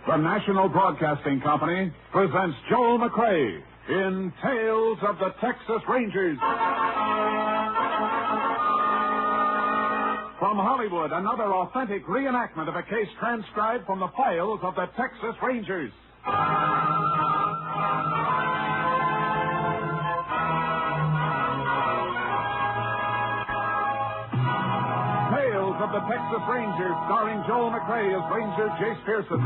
The National Broadcasting Company presents Joel McCrea in Tales of the Texas Rangers. From Hollywood, another authentic reenactment of a case transcribed from the files of the Texas Rangers. Tales of the Texas Rangers, starring Joel McCrea as Ranger Jace Pearson.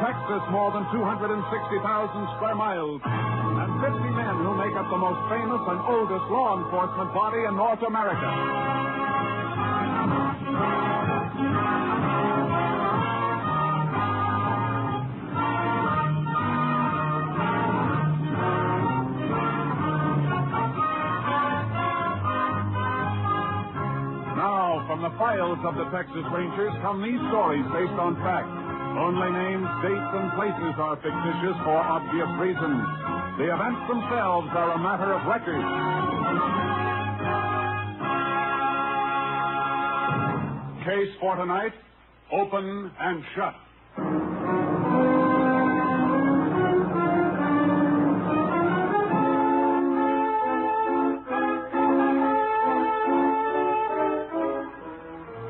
Texas, more than 260,000 square miles, and 50 men who make up the most famous and oldest law enforcement body in North America. From the files of the Texas Rangers come these stories based on fact. Only names, dates, and places are fictitious for obvious reasons. The events themselves are a matter of record. Case for tonight, Open and Shut.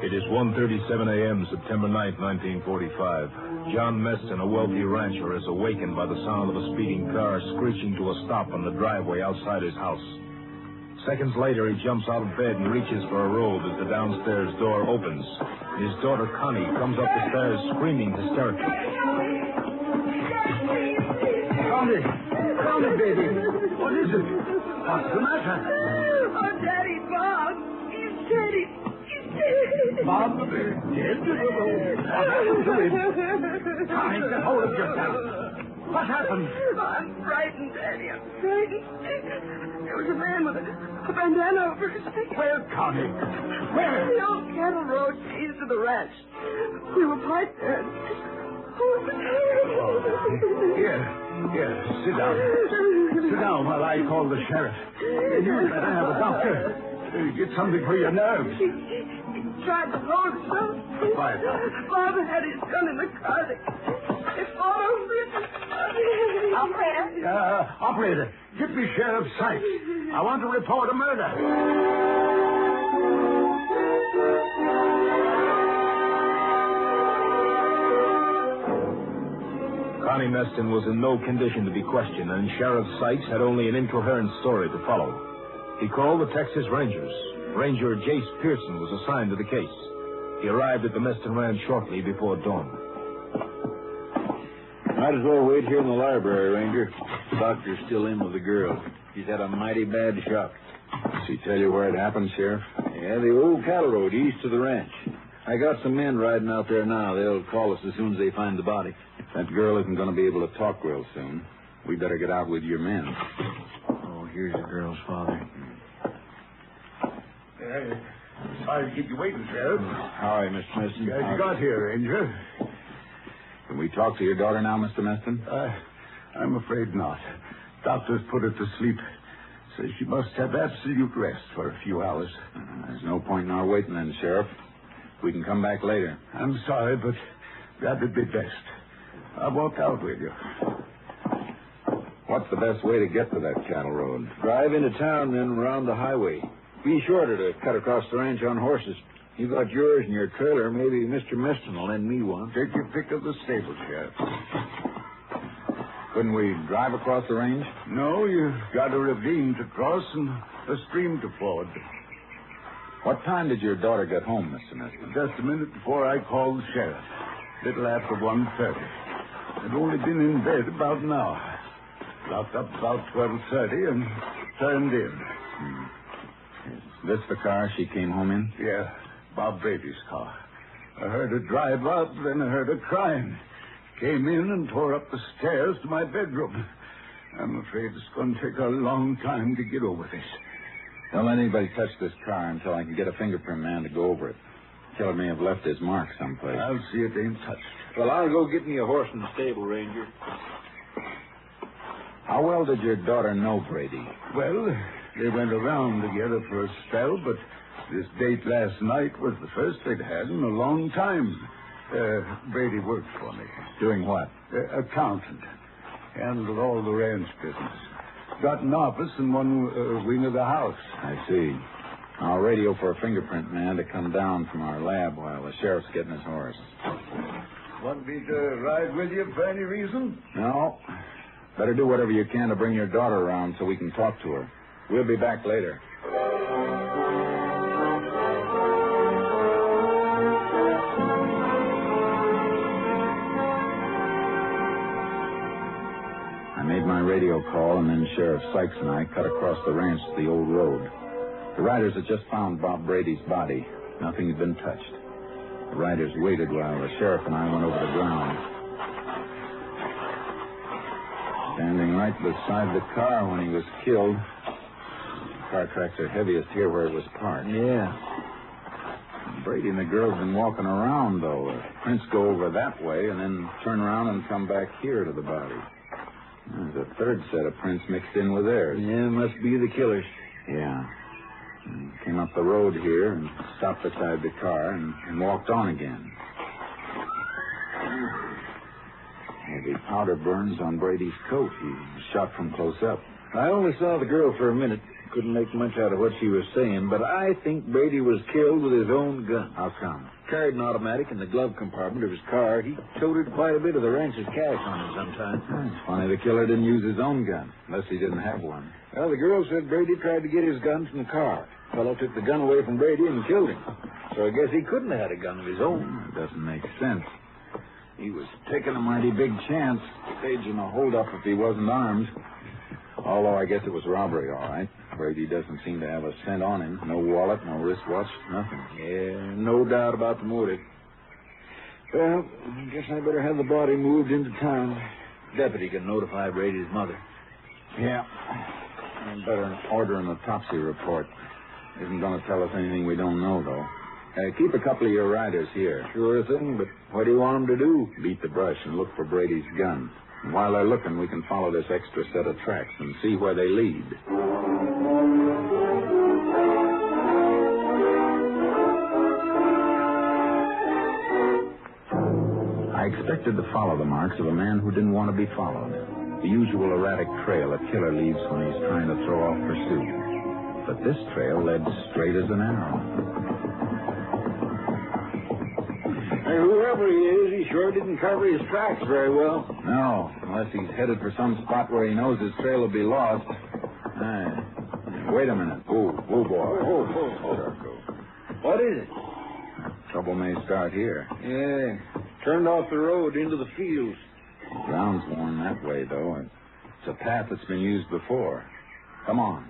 It is 1:37 a.m., September 9th, 1945. John Meston, a wealthy rancher, is awakened by the sound of a speeding car screeching to a stop on the driveway outside his house. Seconds later, he jumps out of bed and reaches for a robe as the downstairs door opens. His daughter, Connie, comes up the stairs screaming hysterically. Connie, baby. What is it? What's the matter? Oh, Daddy, Bob. He's dead. Bob, dead? What happened to him? Connie, get hold of yourself. What happened? I'm frightened, Daddy. I'm frightened. There was a man with a bandana over his face. Where, Connie? Where? The old cattle road leads to the ranch. We were parked there. Oh, it's terrible. Here, sit down. Sit down while I call the sheriff. You better have a doctor. Get something for your nerves. He tried to hold himself. Quiet now. Bob had his gun in the car. They followed me. Operator, get me Sheriff Sykes. I want to report a murder. Connie Meston was in no condition to be questioned, and Sheriff Sykes had only an incoherent story to follow. He called the Texas Rangers. Ranger Jace Pearson was assigned to the case. He arrived at the Meston Ranch shortly before dawn. Might as well wait here in the library, Ranger. The doctor's still in with the girl. She's had a mighty bad shock. Does he tell you where it happened, Sheriff? Yeah, the old cattle road east of the ranch. I got some men riding out there now. They'll call us as soon as they find the body. That girl isn't going to be able to talk real soon. We better get out with your men. Oh, here's the girl's father. Sorry to keep you waiting, Sheriff. How are you, Mr. Meston? Glad you got here, Ranger. Can we talk to your daughter now, Mr. Meston? I'm afraid not. Doctors put her to sleep. Says she must have absolute rest for a few hours. There's no point in our waiting then, Sheriff. We can come back later. I'm sorry, but that'd be best. I'll walk out with you. What's the best way to get to that cattle road? Drive into town, then around the highway. Be shorter to cut across the ranch on horses. You got yours in your trailer. Maybe Mr. Meston will lend me one. Take your pick of the stable, Sheriff. Couldn't we drive across the range? No, you've got a ravine to cross and a stream to ford. What time did your daughter get home, Mr. Meston? Just a minute before I called the sheriff. Little after 1:30. I'd only been in bed about an hour. Locked up about 12:30 and turned in. Is this the car she came home in? Yeah, Bob Brady's car. I heard her drive up, then I heard her crying. Came in and tore up the stairs to my bedroom. I'm afraid it's going to take a long time to get over this. Don't let anybody touch this car until I can get a fingerprint man to go over it. Killer may have left his mark someplace. I'll see it ain't touched. Well, I'll go get me a horse in the stable, Ranger. How well did your daughter know Brady? Well, they went around together for a spell, but this date last night was the first they'd had in a long time. Brady works for me. Doing what? Accountant. Handled all the ranch business. Got an office in one wing of the house. I see. I'll radio for a fingerprint man to come down from our lab while the sheriff's getting his horse. Want me to ride with you for any reason? No. Better do whatever you can to bring your daughter around so we can talk to her. We'll be back later. I made my radio call, and then Sheriff Sykes and I cut across the ranch to the old road. The riders had just found Bob Brady's body. Nothing had been touched. The riders waited while the sheriff and I went over the ground. Standing right beside the car when he was killed. The car tracks are heaviest here where it was parked. Yeah. Brady and the girls have been walking around, though. The prints go over that way and then turn around and come back here to the body. There's a third set of prints mixed in with theirs. Yeah, must be the killers. Yeah. Came up the road here and stopped beside the car and walked on again. Heavy powder burns on Brady's coat. He was shot from close up. I only saw the girl for a minute. Couldn't make much out of what she was saying, but I think Brady was killed with his own gun. How come? Carried an automatic in the glove compartment of his car. He toted quite a bit of the ranch's cash on him sometimes. It's funny the killer didn't use his own gun, unless he didn't have one. Well, the girl said Brady tried to get his gun from the car. The fellow took the gun away from Brady and killed him. So I guess he couldn't have had a gun of his own. It doesn't make sense. He was taking a mighty big chance, staging a holdup if he wasn't armed. Although I guess it was robbery, all right. Brady doesn't seem to have a cent on him. No wallet, no wristwatch, nothing. Yeah, no doubt about the motive. Well, I guess I better have the body moved into town. Deputy can notify Brady's mother. Yeah. I'd better order an autopsy report. Isn't going to tell us anything we don't know, though. Keep a couple of your riders here. Sure thing, but what do you want them to do? Beat the brush and look for Brady's gun. And while they're looking, we can follow this extra set of tracks and see where they lead. I expected to follow the marks of a man who didn't want to be followed. The usual erratic trail a killer leaves when he's trying to throw off pursuit. But this trail led straight as an arrow. Hey, whoever he is, he sure didn't cover his tracks very well. No, unless he's headed for some spot where he knows his trail will be lost. Wait a minute. Whoa, boy. What is it? Trouble may start here. Yeah, turned off the road into the fields. The ground's worn that way, though. It's a path that's been used before. Come on.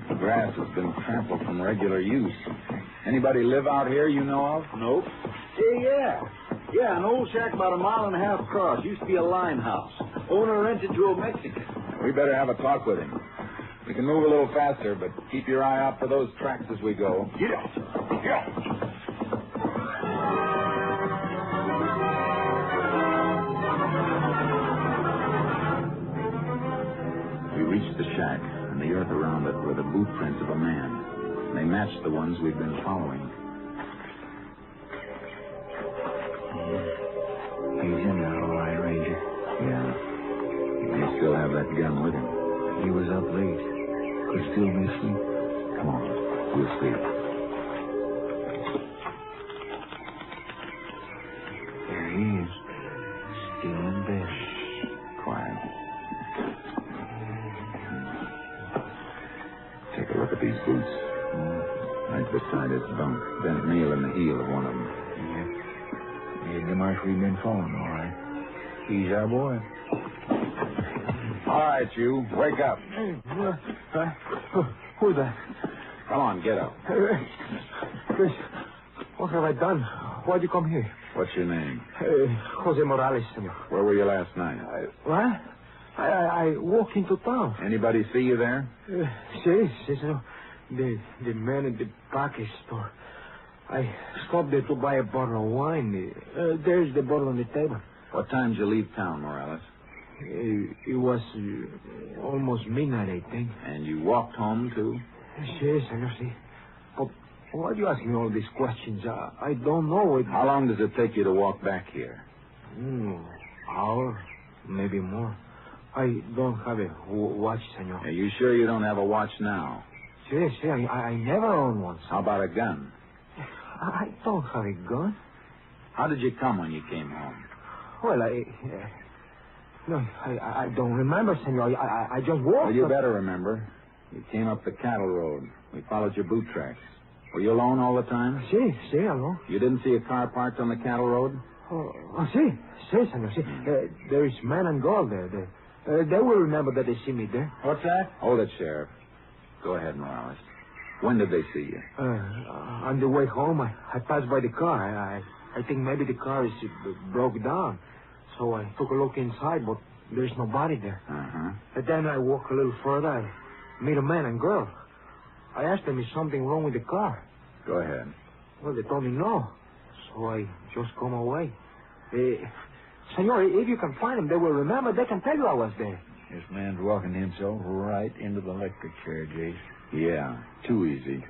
The grass has been trampled from regular use. Anybody live out here you know of? Nope. Yeah, an old shack about a mile and a half across. Used to be a lime house. Owner rented to a Mexican. We better have a talk with him. We can move a little faster, but keep your eye out for those tracks as we go. Yeah. We reached the shack, and the earth around it were the boot prints of a man. They matched the ones we'd been following. He's in there, all right, Ranger. Yeah. He may still have that gun with him. He was up late. Could still be asleep. Come on. We'll see. There he is. Still in bed. Quiet. Take a look at these boots. Right beside his bunk. Bent nail in the heel of one of them. Yeah, the mark we've been following, all right. He's our boy. All right, you. Wake up. Who's that? Come on, get up. Chris, what have I done? Why'd you come here? What's your name? Jose Morales, senor. Where were you last night? What? I walked into town. Anybody see you there? Sí, senor. The man in the package store. I stopped there to buy a bottle of wine. There's the bottle on the table. What time did you leave town, Morales? It was almost midnight, I think. And you walked home, too? Sí, senor, sí. But why do you ask me all these questions? I don't know. How long does it take you to walk back here? Hour, maybe more. I don't have a watch, senor. Are you sure you don't have a watch now? See, I never owned one. How about a gun? I don't have a gun. How did you come when you came home? Well, I don't remember, senor. I just walked. Well, you better remember. You came up the cattle road. We followed your boot tracks. Were you alone all the time? Sí, alone. You didn't see a car parked on the cattle road? Sí, senor. Sí. There is man and girl there. They will remember that they see me there. What's that? Hold it, Sheriff. Go ahead, Morales. When did they see you? On the way home, I passed by the car. I think maybe the car is broke down. So I took a look inside, but there's nobody there. Uh-huh. And then I walk a little further. I meet a man and girl. I asked them, is something wrong with the car? Go ahead. Well, they told me no. So I just come away. Senor, if you can find them, they will remember. They can tell you I was there. This man's walking himself right into the electric chair, Jace. Yeah, too easy.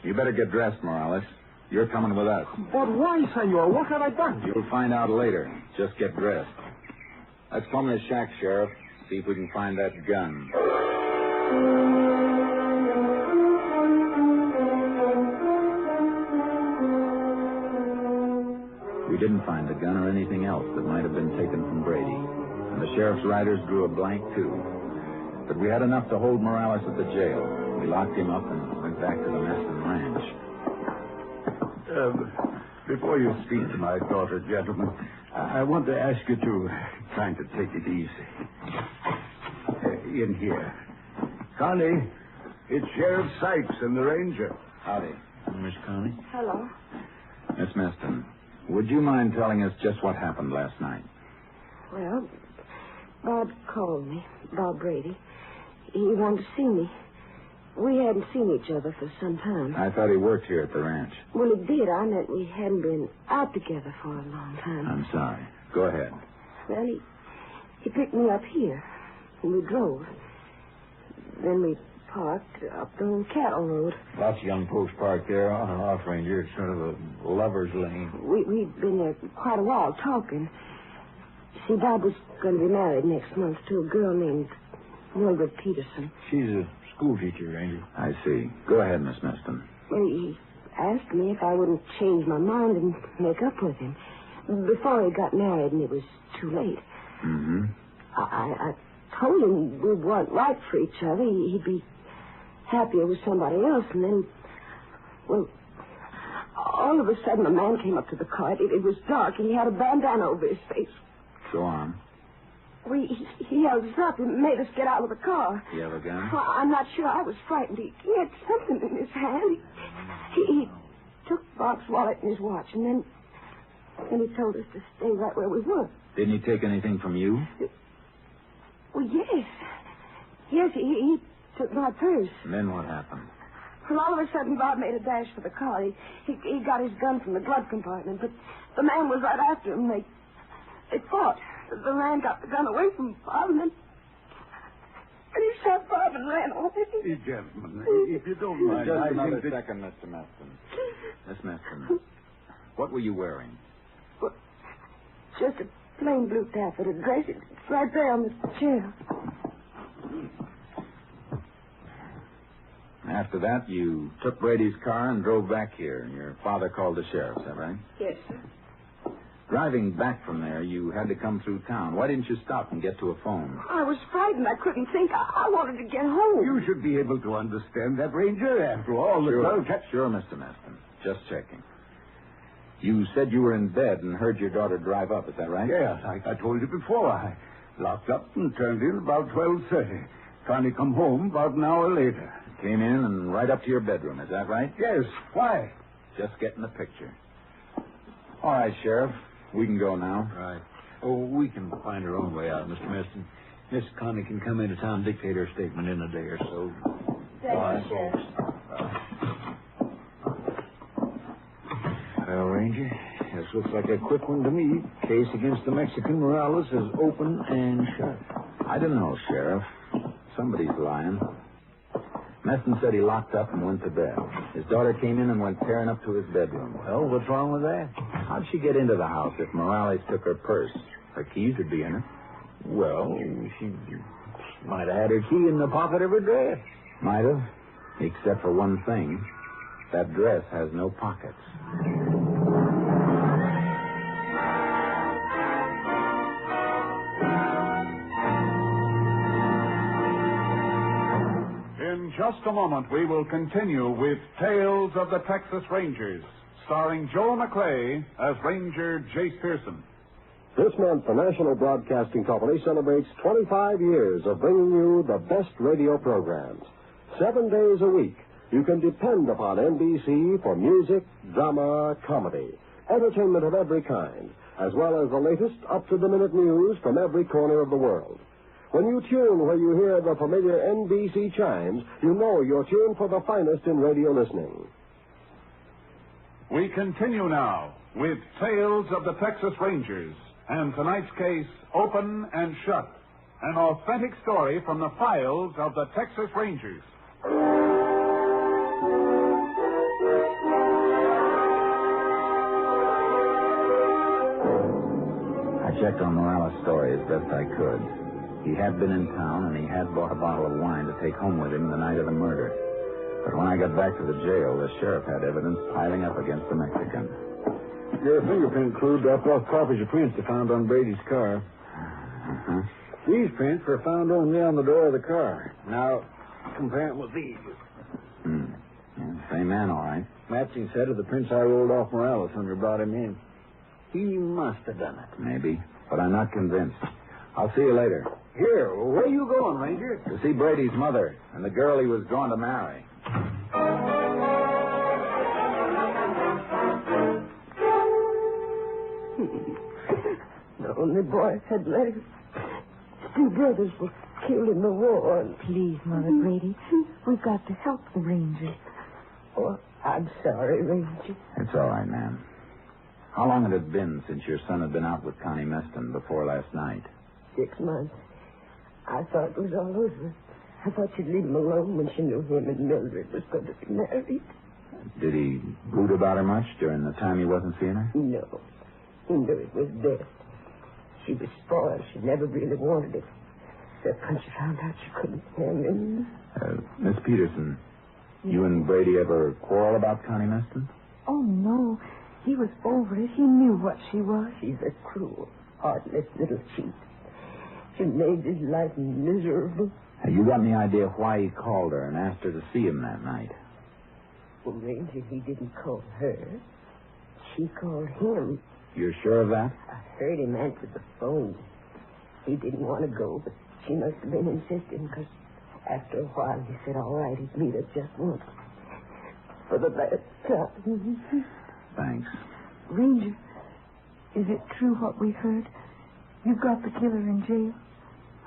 You better get dressed, Morales. You're coming with us. But why, senor? What have I done? You'll find out later. Just get dressed. Let's comb this shack, Sheriff. See if we can find that gun. We didn't find the gun or anything else that might have been taken from Brady. And the sheriff's riders drew a blank, too. But we had enough to hold Morales at the jail. We locked him up and went back to the Meston ranch. Before you speak to my daughter, gentlemen, I want to ask you to kind of take it easy. In here. Connie, it's Sheriff Sykes and the ranger. Howdy. Miss Connie? Hello. Miss Meston, would you mind telling us just what happened last night? Well, Bob called me, Bob Brady. He wanted to see me. We hadn't seen each other for some time. I thought he worked here at the ranch. Well, he did. I meant we hadn't been out together for a long time. I'm sorry. Go ahead. Well, he picked me up here, and we drove. Then we parked up the cattle road. Lots of young folks parked there off Ranger. It's sort of a lover's lane. We'd been there quite a while talking. See, Bob was going to be married next month to a girl named Mildred Peterson. She's a school teacher, Ranger. I see. Go ahead, Miss Meston. Well, he asked me if I wouldn't change my mind and make up with him before he got married, and it was too late. Mm-hmm. I told him we weren't right for each other. He'd be happier with somebody else, and then, well, all of a sudden a man came up to the car. It was dark, and he had a bandana over his face. Go on. He held us up and made us get out of the car. You have a gun? Well, I'm not sure. I was frightened. He had something in his hand. He took Bob's wallet and his watch, and then he told us to stay right where we were. Didn't he take anything from you? Well, yes. Yes, he took my purse. And then what happened? Well, all of a sudden, Bob made a dash for the car. He got his gun from the glove compartment, but the man was right after him. They fought. The man got the gun away from Bob, and he shot Bob and ran off. Gentlemen, if you don't mind, Just I another think that... second, Mr. Meston. Miss Meston, what were you wearing? Well, just a plain blue taffeta dress. It's right there on the chair. After that, you took Brady's car and drove back here. Your father called the sheriff, is that right? Yes, sir. Driving back from there, you had to come through town. Why didn't you stop and get to a phone? I was frightened. I couldn't think. I wanted to get home. You should be able to understand that, Ranger. After all, the girl... Sure, Mr. Meston. Just checking. You said you were in bed and heard your daughter drive up, is that right? Yes, I told you before. I locked up and turned in about 12:30. Connie come home about an hour later. Came in and right up to your bedroom, is that right? Yes. Why? Just getting the picture. All right, Sheriff. We can go now. Right. Oh, we can find our own way out, Mr. Meston. Miss Connie can come into town and dictate her statement in a day or so. Thank you, Sheriff. Well, Ranger, this looks like a quick one to me. Case against the Mexican Morales is open and shut. I don't know, Sheriff. Somebody's lying. Meston said he locked up and went to bed. His daughter came in and went tearing up to his bedroom. Well, what's wrong with that? How'd she get into the house if Morales took her purse? Her keys would be in it. Well, she might have had her key in the pocket of her dress. Might have, except for one thing. That dress has no pockets. In just a moment, we will continue with Tales of the Texas Rangers, starring Joel McClay as Ranger Jace Pearson. This month, the National Broadcasting Company celebrates 25 years of bringing you the best radio programs. 7 days a week, you can depend upon NBC for music, drama, comedy, entertainment of every kind, as well as the latest up-to-the-minute news from every corner of the world. When you tune where you hear the familiar NBC chimes, you know you're tuned for the finest in radio listening. We continue now with Tales of the Texas Rangers, and tonight's case, Open and Shut, an authentic story from the files of the Texas Rangers. I checked on Morales' story as best I could. He had been in town, and he had bought a bottle of wine to take home with him the night of the murder. But when I got back to the jail, the sheriff had evidence piling up against the Mexican. Your fingerprint clue dropped off copies of prints they found on Brady's car. Uh-huh. These prints were found only on the door of the car. Now, compare them with these. Yeah, same man, all right. Matching set of the prints I rolled off Morales when we brought him in. He must have done it. Maybe, but I'm not convinced. I'll see you later. Here, where are you going, Ranger? To see Brady's mother and the girl he was going to marry. The only boy I had left. 2 brothers were killed in the war. Please, Mother Brady, we've got to help the Rangers. Oh, I'm sorry, Ranger. It's all right, ma'am. How long had it been since your son had been out with Connie Meston before last night? 6 months. I thought it was all over. I thought she'd leave him alone when she knew him and Mildred was going to be married. Did he brood about her much during the time he wasn't seeing her? No. He knew it was best. She was spoiled. She never really wanted it. Except when she found out she couldn't have him. Miss Peterson, you and Brady ever quarrel about Connie Meston? Oh, no. He was over it. He knew what she was. She's a cruel, heartless little cheat. She made his life miserable. You got any idea why he called her and asked her to see him that night? Well, Ranger, he didn't call her. She called him. You're sure of that? I heard him answer the phone. He didn't want to go, but she must have been insisting, because after a while he said, all right, he'd meet her just once. For the last time. Thanks. Ranger, is it true what we heard? You got the killer in jail?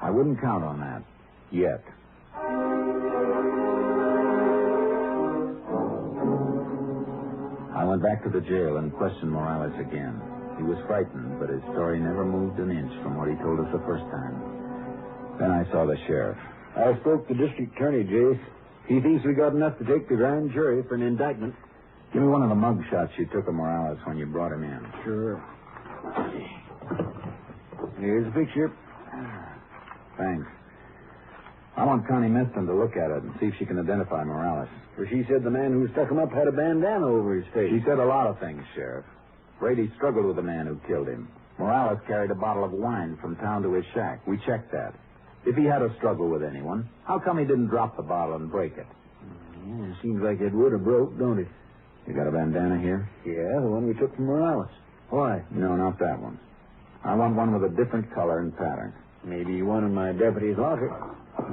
I wouldn't count on that. Yet. I went back to the jail and questioned Morales again. He was frightened, but his story never moved an inch from what he told us the first time. Then I saw the sheriff. I spoke to District Attorney, Jace. He thinks we got enough to take the grand jury for an indictment. Give me one of the mug shots you took of Morales when you brought him in. Sure. Here's the picture. Thanks. I want Connie Meston to look at it and see if she can identify Morales. For she said the man who stuck him up had a bandana over his face. She said a lot of things, Sheriff. Brady struggled with the man who killed him. Morales carried a bottle of wine from town to his shack. We checked that. If he had a struggle with anyone, how come he didn't drop the bottle and break it? Yeah, it seems like it would have broke, don't it? You got a bandana here? Yeah, the one we took from Morales. Why? No, not that one. I want one with a different color and pattern. Maybe one in my deputy's locker.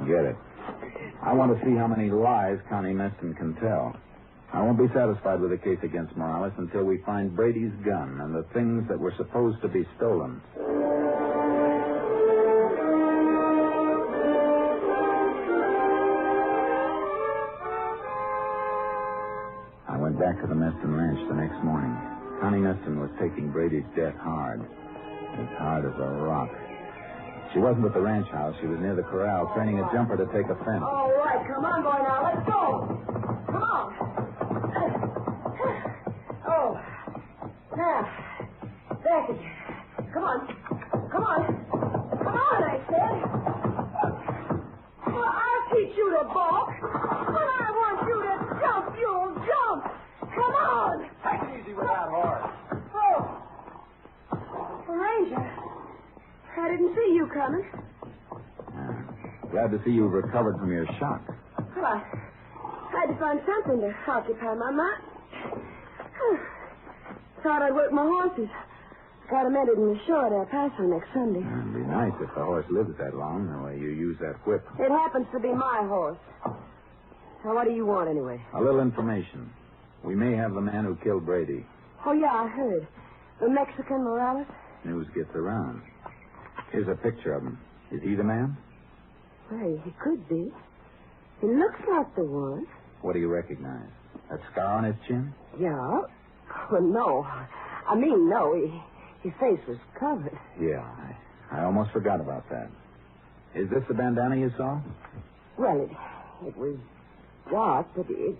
Get it. I want to see how many lies Connie Meston can tell. I won't be satisfied with the case against Morales until we find Brady's gun and the things that were supposed to be stolen. I went back to the Meston ranch the next morning. Connie Meston was taking Brady's death hard. As hard as a rock. She wasn't at the ranch house. She was near the corral, training a jumper to take a fence. All right. right, come on, boy, now. Let's go. Come on. Oh. Now. Back again. Come on. Come on. Come on, I said. Well, I'll teach you to balk. When I want you to jump, you'll jump. Come on. Take it easy with that horse. Oh. Ranger, I didn't see you coming. Glad to see you've recovered from your shock. Well, I had to find something to occupy my mind. Thought I'd work my horses. Got 'em entered in the show at El Paso next Sunday. It'd be nice if the horse lives that long, the way you use that whip. It happens to be my horse. Now, what do you want, anyway? A little information. We may have the man who killed Brady. Oh, yeah, I heard. The Mexican Morales? News gets around. Here's a picture of him. Is he the man? Well, he could be. He looks like the one. What do you recognize? That scar on his chin? Yeah. Well, no. I mean, no. His face was covered. Yeah, I almost forgot about that. Is this the bandana you saw? Well, it was dark, but it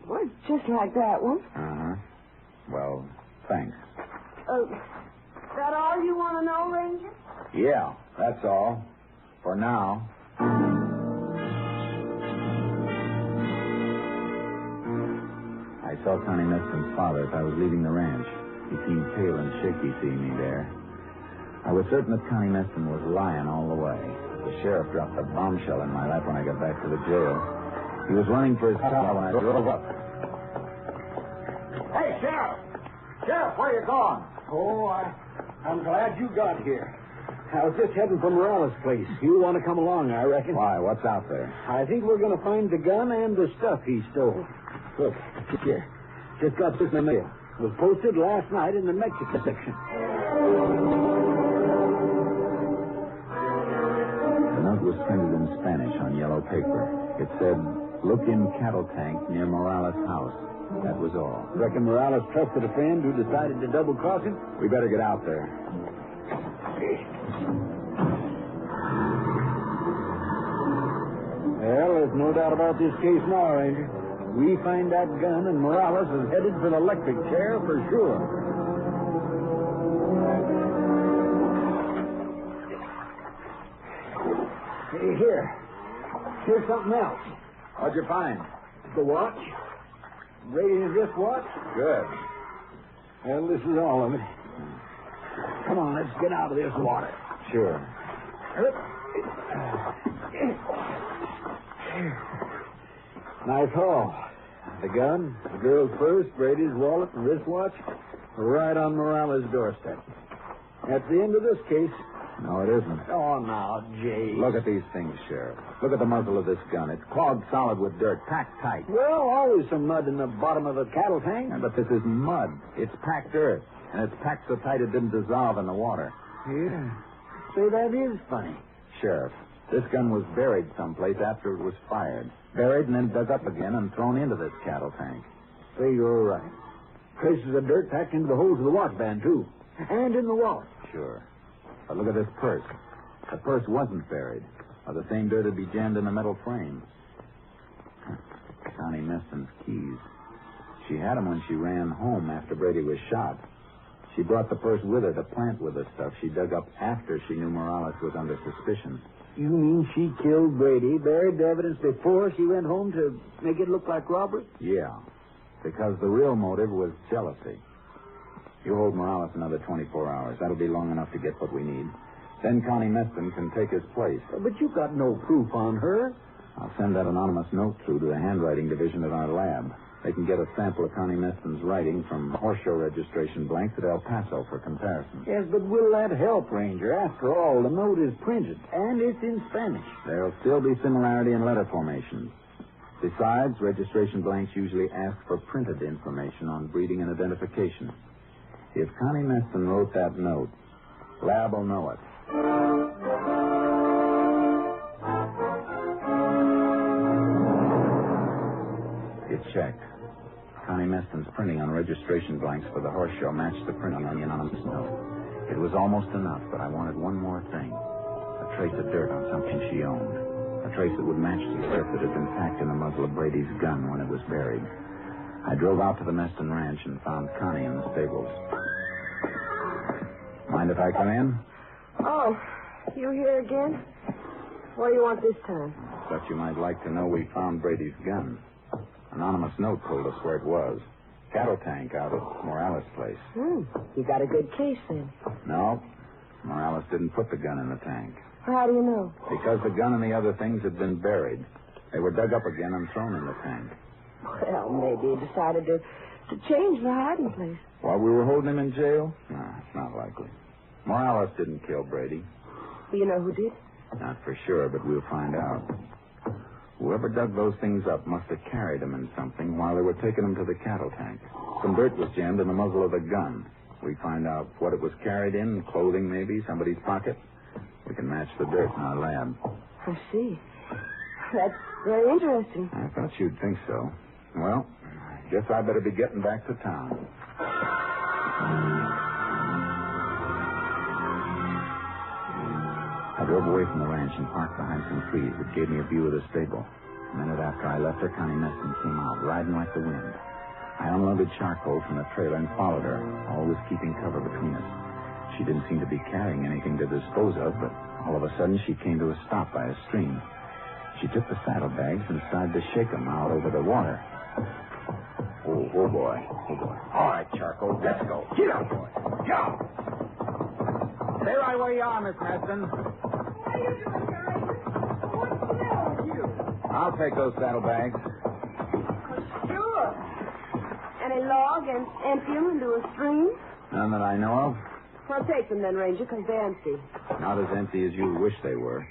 was just like that one. Uh-huh. Well, thanks. That all you want to know, Ranger? Yeah, that's all. For now. I saw Connie Meston's father as I was leaving the ranch. He seemed pale and shaky seeing me there. I was certain that Connie Meston was lying all the way. The sheriff dropped a bombshell in my lap when I got back to the jail. He was running for his car when I drove up. Hey, Sheriff! Sheriff, where you going? Oh, I'm glad you got here. I was just heading for Morales' place. You want to come along, I reckon. Why? What's out there? I think we're going to find the gun and the stuff he stole. Look, here. Just got this in the mail. It was posted last night in the Mexico section. The note was printed in Spanish on yellow paper. It said, "Look in cattle tank near Morales' house." That was all. Reckon Morales trusted a friend who decided to double-cross him? We better get out there. Well, there's no doubt about this case now, Ranger. We find that gun, and Morales is headed for the electric chair for sure. Hey, here's something else. What'd you find? The watch. Brady's wristwatch. Good. Well, this is all of it. Come on, let's get out of this water. Sure. Nice haul. The gun, the girl's purse, Brady's wallet, and wristwatch are right on Morales' doorstep. That's the end of this case. No, it isn't. Oh, now, Jay. Look at these things, Sheriff. Look at the muzzle of this gun. It's clogged solid with dirt, packed tight. Well, always some mud in the bottom of a cattle tank. Yeah, but this isn't mud. It's packed earth. And it's packed so tight it didn't dissolve in the water. Yeah. Say, that is funny. Sheriff, this gun was buried someplace after it was fired. Buried and then dug up again and thrown into this cattle tank. Say, you're right. Traces of dirt packed into the holes of the watch band, too. And in the wallet. Sure. But look at this purse. The purse wasn't buried. Or the same dirt would be jammed in the metal frame. Connie Meston's keys. She had them when she ran home after Brady was shot. She brought the purse with her to plant with the stuff she dug up after she knew Morales was under suspicion. You mean she killed Brady, buried the evidence before she went home to make it look like robbery? Yeah, because the real motive was jealousy. You hold Morales another 24 hours. That'll be long enough to get what we need. Then Connie Meston can take his place. But you've got no proof on her. I'll send that anonymous note through to the handwriting division at our lab. They can get a sample of Connie Meston's writing from horse show registration blanks at El Paso for comparison. Yes, but will that help, Ranger? After all, the note is printed, and it's in Spanish. There'll still be similarity in letter formations. Besides, registration blanks usually ask for printed information on breeding and identification. If Connie Meston wrote that note, lab will know it. It checked. Connie Meston's printing on registration blanks for the horse show matched the printing on the anonymous note. It was almost enough, but I wanted one more thing. A trace of dirt on something she owned. a trace that would match the dirt that had been packed in the muzzle of Brady's gun when it was buried. I drove out to the Meston ranch and found Connie in the stables. Mind if I come in? Oh, you here again? What do you want this time? Thought you might like to know we found Brady's gun. Anonymous note told us where it was. Cattle tank out at Morales' place. You got a good case then. No, Morales didn't put the gun in the tank. How do you know? Because the gun and the other things had been buried. They were dug up again and thrown in the tank. Well, maybe he decided to change the hiding place. While we were holding him in jail? No, it's not likely. Morales didn't kill Brady. Do you know who did? Not for sure, but we'll find out. Whoever dug those things up must have carried them in something while they were taking them to the cattle tank. Some dirt was jammed in the muzzle of the gun. We find out what it was carried in, clothing maybe, somebody's pocket. We can match the dirt in our lab. I see. That's very interesting. I thought you'd think so. Well, I guess I better be getting back to town. I drove away from the ranch and parked behind some trees that gave me a view of the stable. A minute after I left her, Connie Meston came out, riding like the wind. I unloaded charcoal from the trailer and followed her, always keeping cover between us. She didn't seem to be carrying anything to dispose of, but all of a sudden she came to a stop by a stream. She took the saddlebags and started to shake them out over the water. Oh, boy. All right, Charcoal, let's go. Get up, boy. Go! Stay right where you are, Miss Meston. What are you doing, guys? What's the matter with you? I'll take those saddlebags. Sure. Any law against emptying them into a stream? None that I know of. Well, take them then, Ranger, because they're empty. Not as empty as you wish they were.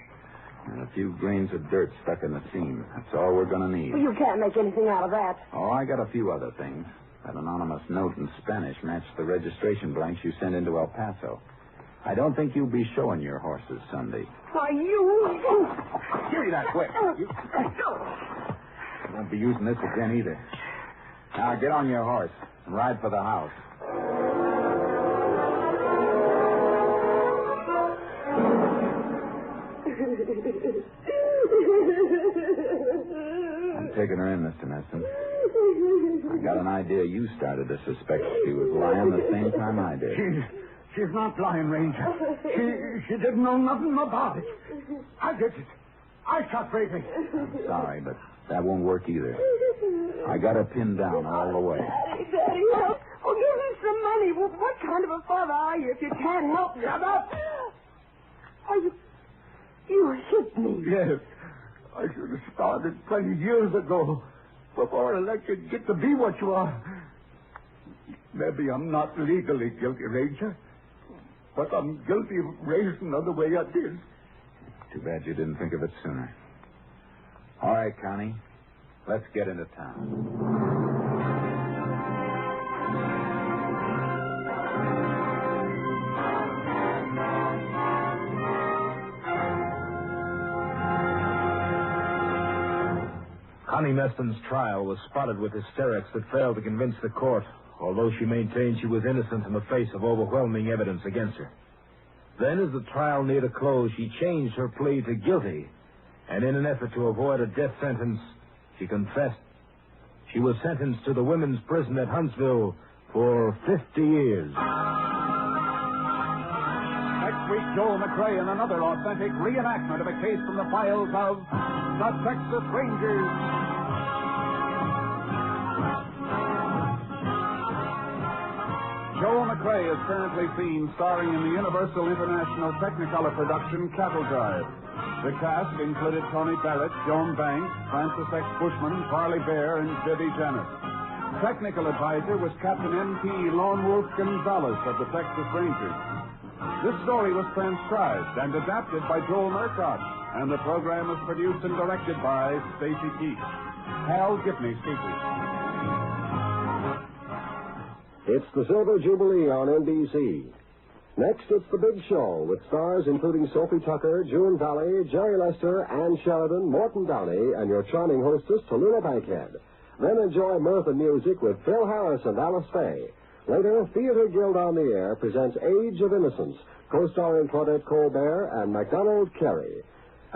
And a few grains of dirt stuck in the seam. That's all we're going to need. Well, you can't make anything out of that. Oh, I got a few other things. That anonymous note in Spanish matched the registration blanks you sent into El Paso. I don't think you'll be showing your horses Sunday. Why, you... Give me that quick. You won't be using this again either. Now, get on your horse and ride for the house. I'm taking her in, Mr. Meston. I got an idea you started to suspect she was lying the same time I did. She's not lying, Ranger. She didn't know nothing about it. I did it. I shot Brady. I'm sorry, but that won't work either. I got her pinned down all the way. Daddy, help. Oh, give me some money. Well, what kind of a father are you if you can't help me? Shut up! Are you... You hit me. Yes. I should have started 20 years ago, before I let you get to be what you are. Maybe I'm not legally guilty, Ranger, but I'm guilty of raising her the way I did. Too bad you didn't think of it sooner. All right, Connie. Let's get into town. Connie Meston's trial was spotted with hysterics that failed to convince the court, although she maintained she was innocent in the face of overwhelming evidence against her. Then, as the trial neared a close, she changed her plea to guilty, and in an effort to avoid a death sentence, she confessed. She was sentenced to the women's prison at Huntsville for 50 years. Next week, Joel McRae in another authentic reenactment of a case from the files of the Texas Rangers. Joel McRae is currently seen starring in the Universal International Technicolor production Cattle Drive. The cast included Tony Barrett, Joan Banks, Francis X. Bushman, Parley Bear, and Debbie Janis. Technical advisor was Captain M.P. Lone Wolf Gonzalez of the Texas Rangers. This story was transcribed and adapted by Joel Murcott, and the program was produced and directed by Stacy Keach. Hal Gibney speaking. It's the Silver Jubilee on NBC. Next, it's The Big Show, with stars including Sophie Tucker, June Valley, Jerry Lester, Ann Sheridan, Morton Downey, and your charming hostess, Tallulah Bankhead. Then enjoy mirth and music with Phil Harris and Alice Faye. Later, Theater Guild on the Air presents Age of Innocence, co-starring Claudette Colbert and MacDonald Carey.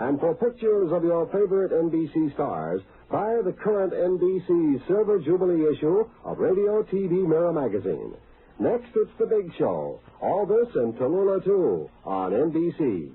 And for pictures of your favorite NBC stars, buy the current NBC Silver Jubilee issue of Radio TV Mirror magazine. Next, it's The Big Show. All this and Tallulah 2 on NBC.